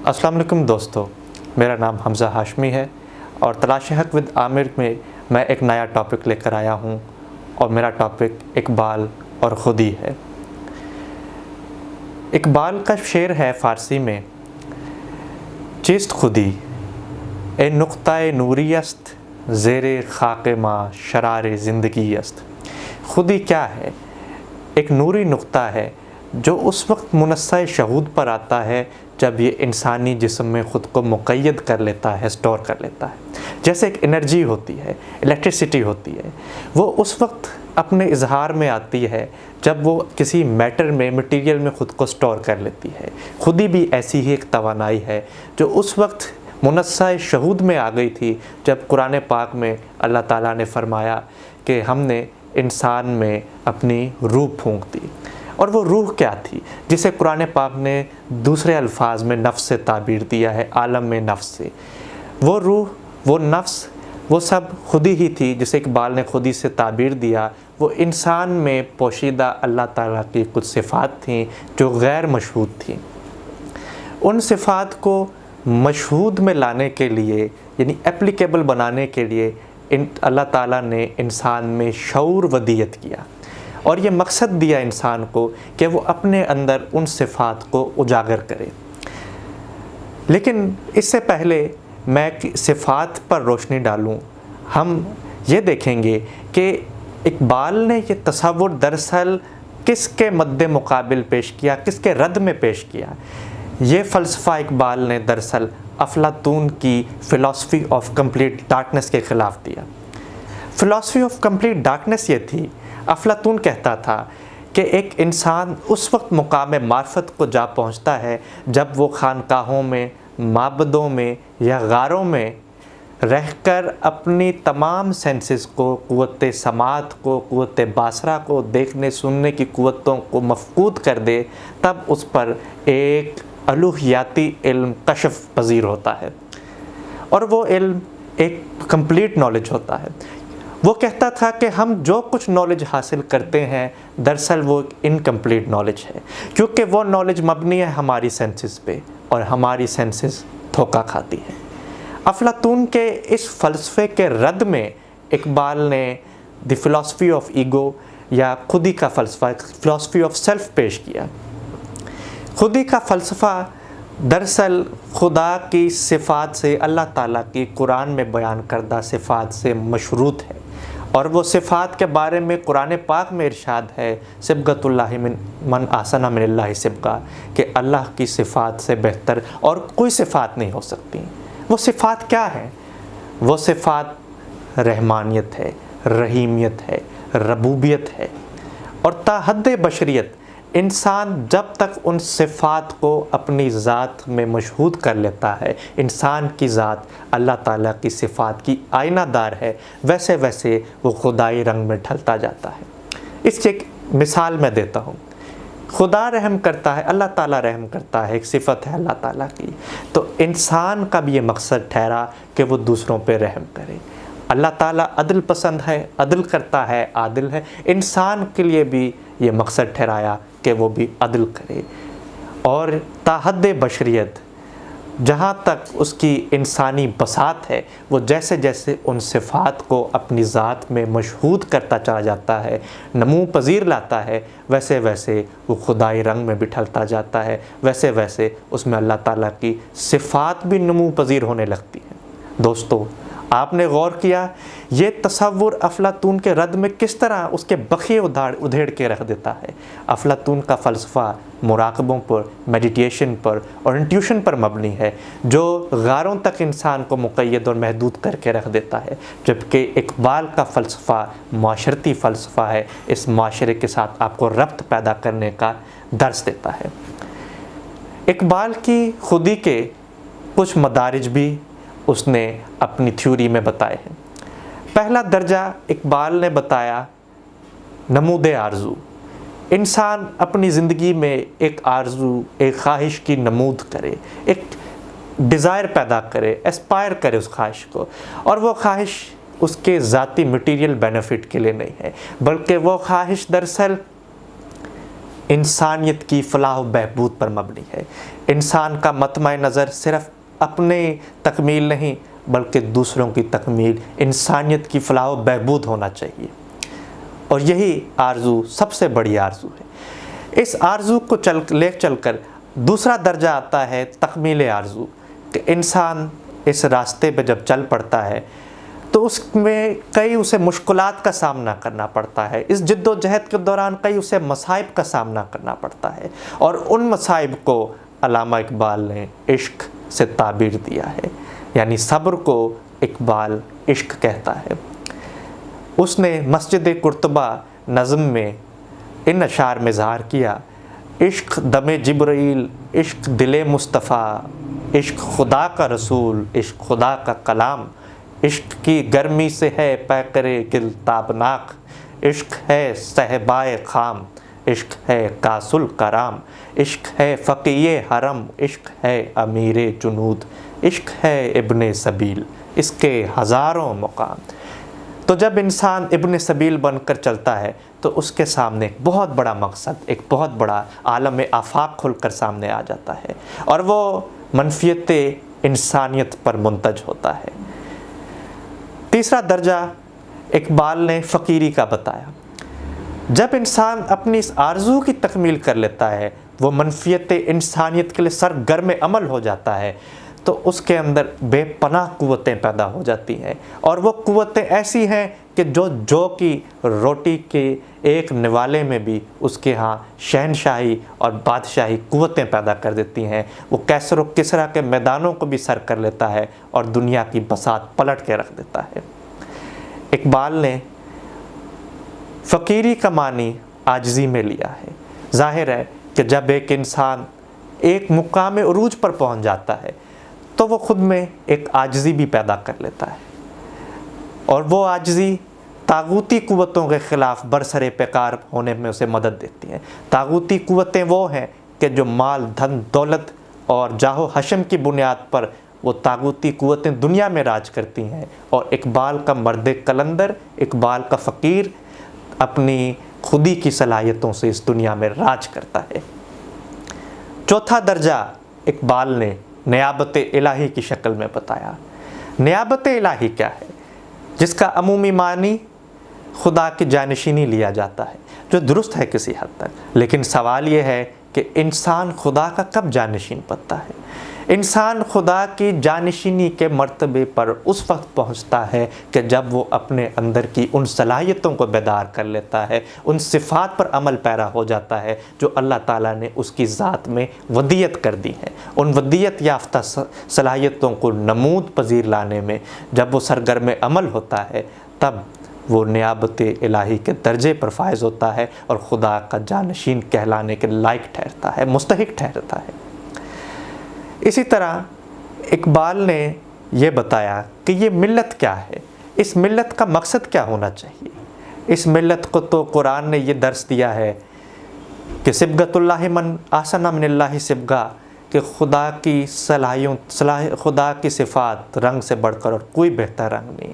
अस्सलाम वालेकुम दोस्तों, मेरा नाम हमज़ा हाशमी है और तलाश हक विद आमिर में मैं एक नया टॉपिक लेकर आया हूँ और मेरा टॉपिक इकबाल और ख़ुदी है। इकबाल का शेर है फ़ारसी में, चीस्त खुदी ए नुक़्ता-ए नूरी است ज़ेरे ख़ाक माँ शरार ज़िंदगी است। खुदी क्या है? एक नूरी नुक़्ता है जो उस वक्त मुनस्सा शहूद पर आता है जब ये इंसानी जिस्म में ख़ुद को मुक़य्यद कर लेता है, स्टोर कर लेता है। जैसे एक एनर्जी होती है, इलेक्ट्रिसिटी होती है, वो उस वक्त अपने इजहार में आती है जब वो किसी मैटर में, मटेरियल में ख़ुद को स्टोर कर लेती है। खुदी भी ऐसी ही एक तवानाई है जो उस वक्त मुनस्सा शहूद में आ गई थी जब कुरान पाक में अल्लाह ताला ने फरमाया कि हमने इंसान में अपनी रूह फूंक दी। और वो रूह क्या थी जिसे कुरान पाक ने दूसरे अल्फाज में नफ्स से ताबीर दिया है, आलम में नफ्स से। वो रूह, वो नफ्स, वो सब खुदी ही थी जिसे इकबाल ने खुदी से ताबीर दिया। वो इंसान में पोशीदा अल्लाह ताला की कुछ सिफ़ात थीं जो गैर मशहूद थीं। उन सिफ़ात को मशहूद में लाने के लिए, यानी एप्लीकेबल बनाने के लिए अल्लाह ताला ने इंसान में शऊर वदियत किया और ये मकसद दिया इंसान को कि वो अपने अंदर उन सिफ़ात को उजागर करे। लेकिन इससे पहले मैं सिफ़ात पर रोशनी डालूं, हम ये देखेंगे कि इकबाल ने ये तसव्वुर दरअसल किसके मद्दे मुकाबिल पेश किया, किसके रद्द में पेश किया। ये फ़लसफ़ा इकबाल ने दरअसल अफलातून की फ़िलासफ़ी ऑफ कंप्लीट डार्कनेस के ख़िलाफ़ दिया। फ़िलासफ़ी ऑफ कंप्लीट डार्कनेस ये थी, अफलातून कहता था कि एक इंसान उस वक्त मुकाम मार्फत को जा पहुंचता है जब वो खानकाहों में, माबदों में या गारों में रहकर अपनी तमाम सेंसेस को, क़ुव्वत समात को, क़ुव्वत बासरा को, देखने सुनने की क़ुव्वतों को मफ़कूद कर दे, तब उस पर एक अलूहियाती इल्म कशफ़ पज़ीर होता है और वो इल्म एक कंप्लीट नॉलेज होता है। वो कहता था कि हम जो कुछ नॉलेज हासिल करते हैं दरअसल वो इनकम्प्लीट नॉलेज है, क्योंकि वो नॉलेज मबनी है हमारी सेंसेस पे और हमारी सेंसेस धोखा खाती हैं। अफलातून के इस फ़लसफ़े के रद्द में इकबाल ने द फ़िलासफ़ी ऑफ ईगो या खुदी का फ़लसफ़ा, फ़िलासफ़ी ऑफ सेल्फ़ पेश किया। खुदी का फ़लसफ़ा दरअसल खुदा की सिफ़ात से, अल्लाह ताला की कुरान में बयान करदा सिफ़ात से मशरूत है और वो सिफ़ात के बारे में कुरान पाक में इरशाद है, सिबगतुल्लाहि मन अहसन मिनल्लाहि सिबगा, कि अल्लाह की सिफ़ात से बेहतर और कोई सिफ़ात नहीं हो सकती। वो सिफ़ात क्या है? वो सिफ़ात रहमानियत है, रहीमियत है, रबूबियत है और ताहद्दे बशरियत इंसान जब तक उन सिफ़ात को अपनी ज़ात में मशहूद कर लेता है, इंसान की ज़ात अल्लाह ताला की सिफ़ात की आईनादार है, वैसे वैसे वो खुदाई रंग में ढलता जाता है। इसकी एक मिसाल मैं देता हूँ। खुदा रहम करता है, अल्लाह ताला रहम करता है, एक सिफ़त है अल्लाह ताला की। तो इंसान का भी ये मकसद ठहरा कि वो दूसरों पे रहम करे। अल्लाह ताला अदल पसंद है, अदल करता है, आदिल है। इंसान के लिए भी ये मकसद ठहराया कि वो भी अदल करे और ताहद्दे बशरियत, जहाँ तक उसकी इंसानी बसात है, वो जैसे जैसे उन सिफ़ात को अपनी ज़ात में मशहूद करता चला जाता है, नमू पज़ीर लाता है, वैसे वैसे वो खुदाई रंग में बिठलता जाता है, वैसे वैसे उसमें अल्लाह ताला की सिफ़ात भी नमू पज़ीर होने लगती है। दोस्तों, आपने गौर किया ये तसव्वुर अफलातून के रद्द में किस तरह उसके बखिए उधेड़ के रख देता है। अफलातून का फ़लसफ़ा मुराक़बों पर, मेडिटेशन पर और इंट्यूशन पर मबनी है जो गारों तक इंसान को मुक़य्यद और महदूद करके रख देता है, जबकि इकबाल का फ़लसफ़ा माशरती फ़लसफ़ा है, इस माशरे के साथ आपको रब्त पैदा करने का दर्स देता है। इकबाल की खुदी के कुछ मदारिज भी उसने अपनी थ्योरी में बताए हैं। पहला दर्जा इकबाल ने बताया नमूदे आरज़ू। इंसान अपनी ज़िंदगी में एक आरज़ू, एक ख्वाहिश की नमूद करे, एक डिज़ायर पैदा करे, एस्पायर करे उस ख्वाहिश को, और वो ख्वाहिश उसके ज़ाती मटीरियल बेनिफिट के लिए नहीं है, बल्कि वो ख्वाहिश दरअसल इंसानियत की फलाह बहबूद पर मबनी है। इंसान का मतमा नज़र सिर्फ अपने तकमील नहीं बल्कि दूसरों की तकमील, इंसानियत की फलाह बहबूद होना चाहिए। और यही आरज़ू सबसे बड़ी आरज़ू है। इस आरज़ू को चलकर दूसरा दर्जा आता है तकमील आरज़ू, कि इंसान इस रास्ते पे जब चल पड़ता है तो उसमें कई उसे मुश्किलात का सामना करना पड़ता है। इस जिद्दोजहद के दौरान कई उसे मसाइब का सामना करना पड़ता है, और उन मसाइब को अल्लामा इकबाल ने इश्क से ताबीर दिया है, यानी सब्र को इकबाल इश्क कहता है। उसने मस्जिद कुर्तबा नज़म में इन अशार में इज़हार किया, इश्क दमे जिब्रील, इश्क दिले मुस्तफ़ा, इश्क खुदा का रसूल, इश्क खुदा का कलाम, इश्क की गर्मी से है पैकरे गिल ताबनाक, इश्क है सहबाए खाम, इश्क है कासुल कराम, इश्क है फ़क़ीए हरम, इश्क है अमीरे जुनूद, इश्क है इब्ने सबील, इसके हज़ारों मुकाम। तो जब इंसान इब्ने सबील बनकर चलता है तो उसके सामने एक बहुत बड़ा मकसद, एक बहुत बड़ा आलम आफाक खुलकर सामने आ जाता है, और वो मनफियत इंसानियत पर मुंतज होता है। तीसरा दर्जा इकबाल ने फ़कीरी का बताया। जब इंसान अपनी इस आरज़ू की तकमील कर लेता है, वो मनफियत इंसानियत के लिए सरगर्म अमल हो जाता है, तो उसके अंदर बेपनाह क़ुव्वतें पैदा हो जाती हैं, और वो क़ुव्वतें ऐसी हैं कि जो की रोटी के एक निवाले में भी उसके यहाँ शहनशाही और बादशाही क़ुव्वतें पैदा कर देती हैं। वो कैसर व किसरा के मैदानों को भी सर कर लेता है और दुनिया की बसात पलट के रख देता है। इकबाल ने फ़कीरी का मानी आजिज़ी में लिया है। ज़ाहिर है कि जब एक इंसान एक मुकाम उरूज पर पहुँच जाता है तो वो ख़ुद में एक आजिज़ी भी पैदा कर लेता है, और वो आजिज़ी तागूती क़ुव्वतों के ख़िलाफ़ बरसरे पेकार होने में उसे मदद देती हैं। तागूती क़ुव्वतें वो हैं कि जो माल, धन, दौलत और जाहो हशम की बुनियाद पर वो तागूती क़ुव्वतें दुनिया में राज करती हैं, और इकबाल का मर्द कलंदर, इकबाल का फ़कीर अपनी खुदी की सलाहियतों से इस दुनिया में राज करता है। चौथा दर्जा इकबाल ने नियाबत इलाही की शक्ल में बताया। नियाबत इलाही क्या है? जिसका अमूमी मानी खुदा की जानशीनी लिया जाता है, जो दुरुस्त है किसी हद तक, लेकिन सवाल ये है कि इंसान खुदा का कब जानशीन बनता है। इंसान खुदा की जानशीनी के मर्तबे पर उस वक्त पहुंचता है कि जब वो अपने अंदर की उन सलाहियतों को बेदार कर लेता है, उन सिफ़ात पर अमल पैरा हो जाता है जो अल्लाह ताला ने उसकी ज़ात में वदियत कर दी है। उन वदियत याफ्ता सलाहियतों को नमूद पजीर लाने में जब वो सरगर्म अमल होता है, तब वो नियाबत इलाही के दर्जे पर फायज़ होता है और खुदा का जानशीन कहलाने के लायक ठहरता है, मुस्तहिक ठहरता है। इसी तरह इकबाल ने ये बताया कि ये मिल्लत क्या है, इस मिल्लत का मकसद क्या होना चाहिए। इस मिल्लत को तो कुरान ने ये दर्स दिया है कि सिबगतुल्लाहि मन आसना मिनल्लाहि सिबगा, कि खुदा की खुदा की सिफ़ात रंग से बढ़कर और कोई बेहतर रंग नहीं।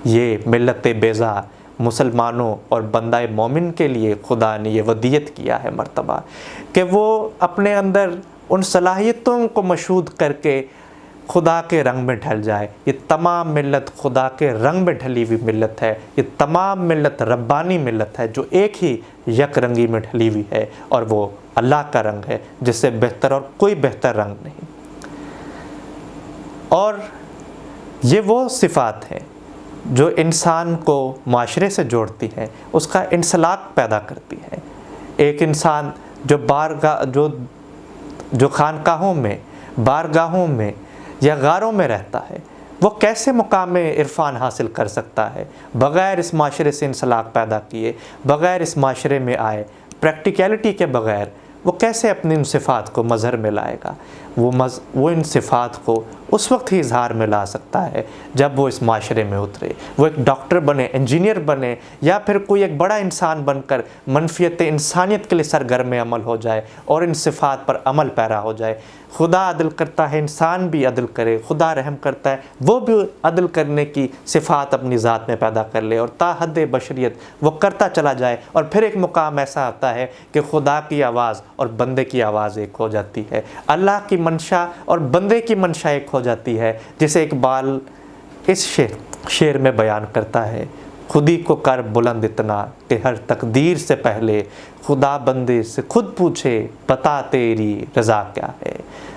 ये मिल्लत बेज़ा मुसलमानों और बंदाए मोमिन के लिए खुदा ने ये वदियत किया है मर्तबा, कि वो अपने अंदर उन सलाहियतों को मशहूद करके खुदा के रंग में ढल जाए। ये तमाम मिल्लत खुदा के रंग में ढली हुई मिल्लत है। ये तमाम मिल्लत रब्बानी मिल्लत है जो एक ही यक रंगी में ढली हुई है, और वो अल्लाह का रंग है जिससे बेहतर और कोई बेहतर रंग नहीं। और ये वो सिफ़ात हैं जो इंसान को माशरे से जोड़ती हैं, उसका इंसलाक पैदा करती है। एक इंसान जो खानकाहों में, बारगाहों में या गारों में रहता है, वो कैसे मुकाम इरफान हासिल कर सकता है बग़ैर इस माशरे से इंसलाक पैदा किए, बग़ैर इस माशरे में आए, प्रैक्टिकलिटी के बग़ैर वो कैसे अपनी उन सिफ़ात को मज़हर में लाएगा। वो इन सिफ़ात को उस वक्त ही इजहार में ला सकता है जब वो इस माशरे में उतरे। वो एक डॉक्टर बने, इंजीनियर बने, या फिर कोई एक बड़ा इंसान बनकर मनफियत इंसानियत के लिए सरगर्म अमल हो जाए और इन सिफ़ात पर अमल पैरा हो जाए। खुदा अदल करता है, इंसान भी अदल करे, खुदा रहम करता है, वो भी अदल करने की सिफ़ात अपनी ज़ात में पैदा कर ले और ताहद बशरियत वो करता चला जाए। और फिर एक मुकाम ऐसा आता है कि खुदा की आवाज़ और बंदे की आवाज़ एक हो जाती है, अल्लाह की मंशा और बंदे की मंशा एक हो जाती है, जिसे इकबाल इस शेर में बयान करता है। खुदी को कर बुलंद इतना कि हर तकदीर से पहले खुदा बंदे से खुद पूछे बता तेरी रज़ा क्या है।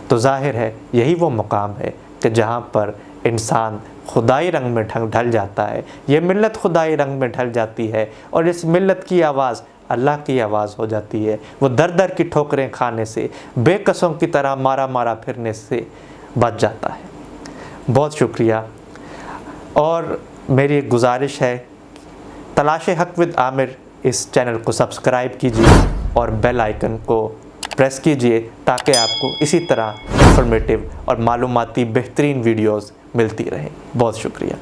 तो ज़ाहिर है यही वो मुकाम है कि जहाँ पर इंसान खुदाई रंग में ढल जाता है, ये मिल्लत खुदाई रंग में ढल जाती है और इस मिल्लत की आवाज़ अल्लाह की आवाज़ हो जाती है। वो दर दर की ठोकरें खाने से, बेकसों की तरह मारा मारा फिरने से बच जाता है। बहुत शुक्रिया। और मेरी एक गुजारिश है, तलाश हक विद आमिर इस चैनल को सब्सक्राइब कीजिए और बेल आइकन को प्रेस कीजिए ताकि आपको इसी तरह इंफॉर्मेटिव और मालूमाती बेहतरीन वीडियोस मिलती रहे। बहुत शुक्रिया।